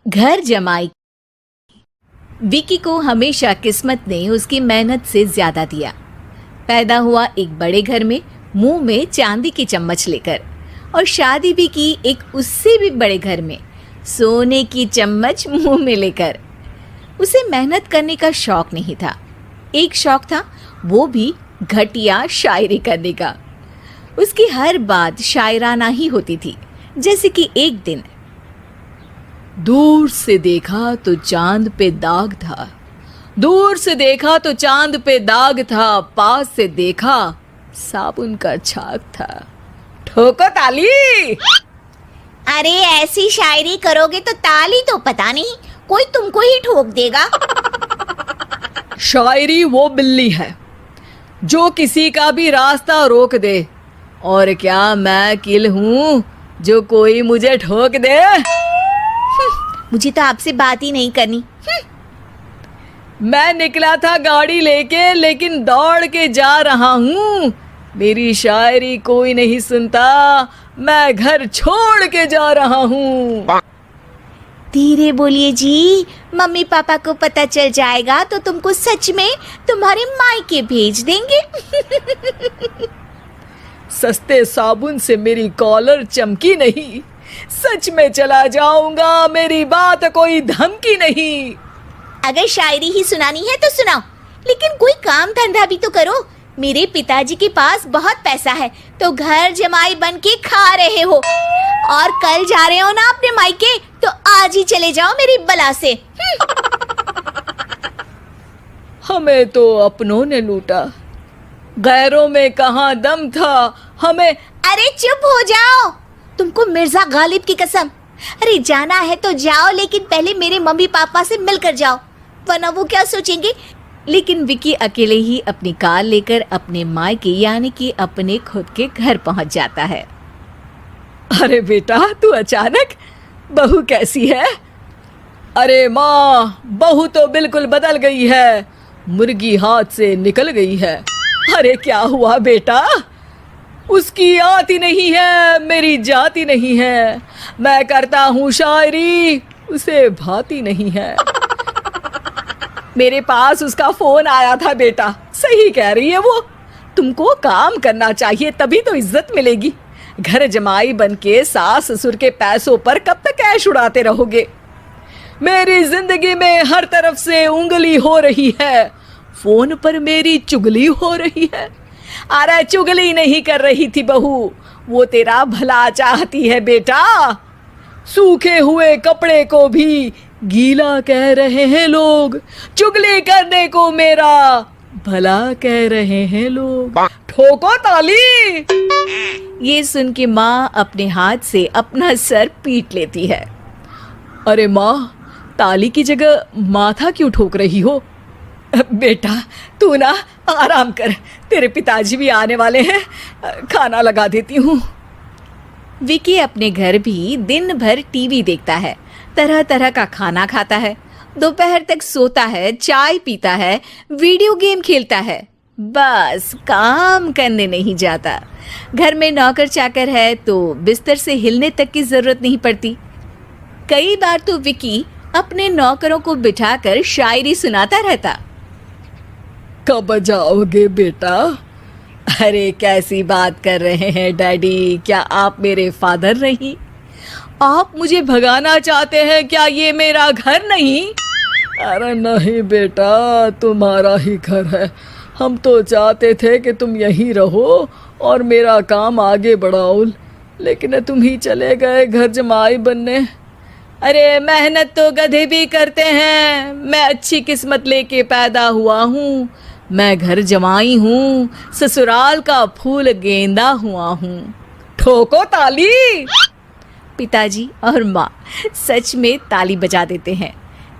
घर जमाई। विकी को हमेशा किस्मत ने उसकी मेहनत से ज्यादा दिया। पैदा हुआ एक बड़े घर में, मुंह में चांदी की चम्मच लेकर, और शादी भी की एक उससे भी बड़े घर में, सोने की चम्मच मुंह में लेकर। उसे मेहनत करने का शौक नहीं था। एक शौक था, वो भी घटिया शायरी करने का। उसकी हर बात शायराना ही होती थी। जैसे कि एक दिन, दूर से देखा तो चांद पे दाग था, दूर से देखा तो चांद पे दाग था, पास से देखा साबुन का छाग था। ठोको ताली। अरे ऐसी शायरी करोगे तो ताली तो पता नहीं, कोई तुमको ही ठोक देगा। शायरी वो बिल्ली है जो किसी का भी रास्ता रोक दे, और क्या मैं किल हूँ जो कोई मुझे ठोक दे। मुझे तो आपसे बात ही नहीं करनी। मैं निकला था गाड़ी लेके, लेकिन दौड़ के जा रहा हूँ। मेरी शायरी कोई नहीं सुनता, मैं घर छोड़ के जा रहा हूँ। धीरे बोलिए जी, मम्मी पापा को पता चल जाएगा तो तुमको सच में तुम्हारे मायके भेज देंगे। सस्ते साबुन से मेरी कॉलर चमकी नहीं, सच में चला जाऊंगा, मेरी बात कोई धमकी नहीं। अगर शायरी ही सुनानी है तो सुनाओ, लेकिन कोई काम धंधा भी तो करो। मेरे पिताजी के पास बहुत पैसा है, तो घर जमाई बन के खा रहे हो, और कल जा रहे हो ना अपने मायके, तो आज ही चले जाओ मेरी बला से। हमें तो अपनों ने लूटा, गैरों में कहाँ दम था हमें। अरे चुप हो जाओ, तुमको मिर्जा गालिब की कसम। अरे जाना है तो जाओ, लेकिन पहले मेरे मम्मी पापा से मिलकर जाओ, वरना वो क्या सोचेंगे। लेकिन विकी अकेले ही अपनी कार लेकर अपने मायके यानी कि अपने खुद के घर पहुंच जाता है। अरे बेटा, तू अचानक, बहू कैसी है? अरे माँ, बहू तो बिल्कुल बदल गई है, मुर्गी हाथ से निकल गई है। अरे क्या हुआ बेटा? उसकी आती नहीं है, मेरी जाती नहीं है। मैं करता हूँ शायरी, उसे भाती नहीं है। मेरे पास उसका फोन आया था बेटा, सही कह रही है वो। तुमको काम करना चाहिए, तभी तो इज्जत मिलेगी। घर जमाई बन के सास ससुर के पैसों पर कब तक ऐश उड़ाते रहोगे? मेरी जिंदगी में हर तरफ से उंगली हो रही है, फोन पर मेरी चुगली हो रही है। अरे चुगली नहीं कर रही थी बहू, वो तेरा भला चाहती है बेटा। सूखे हुए कपड़े को भी गीला कह रहे हैं लोग, चुगली करने को मेरा भला कह रहे हैं लोग। ठोको ताली। ये सुन के माँ अपने हाथ से अपना सर पीट लेती है। अरे माँ, ताली की जगह माथा क्यों ठोक रही हो? बेटा तू ना आराम कर, तेरे पिताजी भी आने वाले हैं, खाना लगा देती हूँ। विकी अपने घर भी दिन भर टीवी देखता है, तरह तरह का खाना खाता है, दोपहर तक सोता है, चाय पीता है, वीडियो गेम खेलता है, बस काम करने नहीं जाता। घर में नौकर चाकर है तो बिस्तर से हिलने तक की जरूरत नहीं पड़ती। कई बार तो विकी अपने नौकरों को बिठाकर शायरी सुनाता रहता। कब जाओगे बेटा? अरे कैसी बात कर रहे हैं डैडी, क्या आप मेरे फादर नहीं? आप मुझे भगाना चाहते हैं क्या? ये मेरा घर नहीं। अरे नहीं बेटा, तुम्हारा ही घर है। हम तो चाहते थे कि तुम यहीं रहो और मेरा काम आगे बढ़ाओ, लेकिन तुम ही चले गए घर जमाई बनने। अरे मेहनत तो गधे भी करते हैं, मैं अच्छी किस्मत लेके पैदा हुआ हूँ, मैं घर जमाई हूँ, ससुराल का फूल गेंदा हुआ हूँ। ठोको ताली। पिताजी और माँ सच में ताली बजा देते हैं।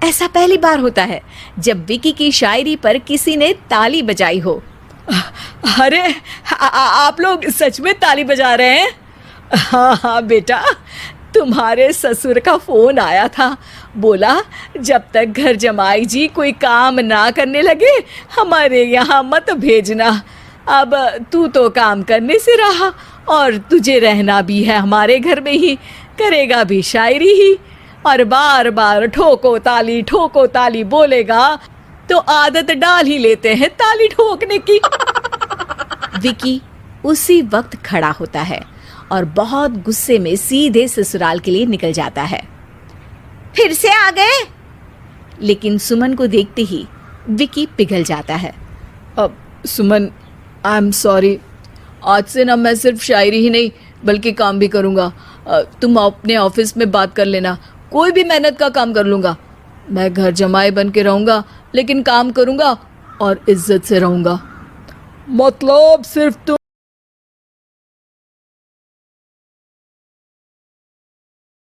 ऐसा पहली बार होता है जब विकी की शायरी पर किसी ने ताली बजाई हो। अरे आप लोग सच में ताली बजा रहे हैं? हाँ हाँ बेटा, तुम्हारे ससुर का फोन आया था, बोला जब तक घर जमाई जी कोई काम ना करने लगे हमारे यहाँ मत भेजना। अब तू तो काम करने से रहा और तुझे रहना भी है हमारे घर में ही, करेगा भी शायरी ही। और बार बार ठोको ताली बोलेगा तो आदत डाल ही लेते हैं ताली ठोकने की। विकी उसी वक्त खड़ा होता है और बहुत गुस्से में सीधे ससुराल के लिए निकल जाता है। फिर से आ गए? लेकिन सुमन को देखते ही विकी पिघल जाता है। अब सुमन, आई एम सॉरी, आज से ना मैं सिर्फ शायरी ही नहीं बल्कि काम भी करूँगा। तुम अपने ऑफिस में बात कर लेना, कोई भी मेहनत का काम कर लूँगा। मैं घर जमाई बन के रहूँगा लेकिन काम करूँगा और इज्जत से रहूँगा। मतलब सिर्फ तुम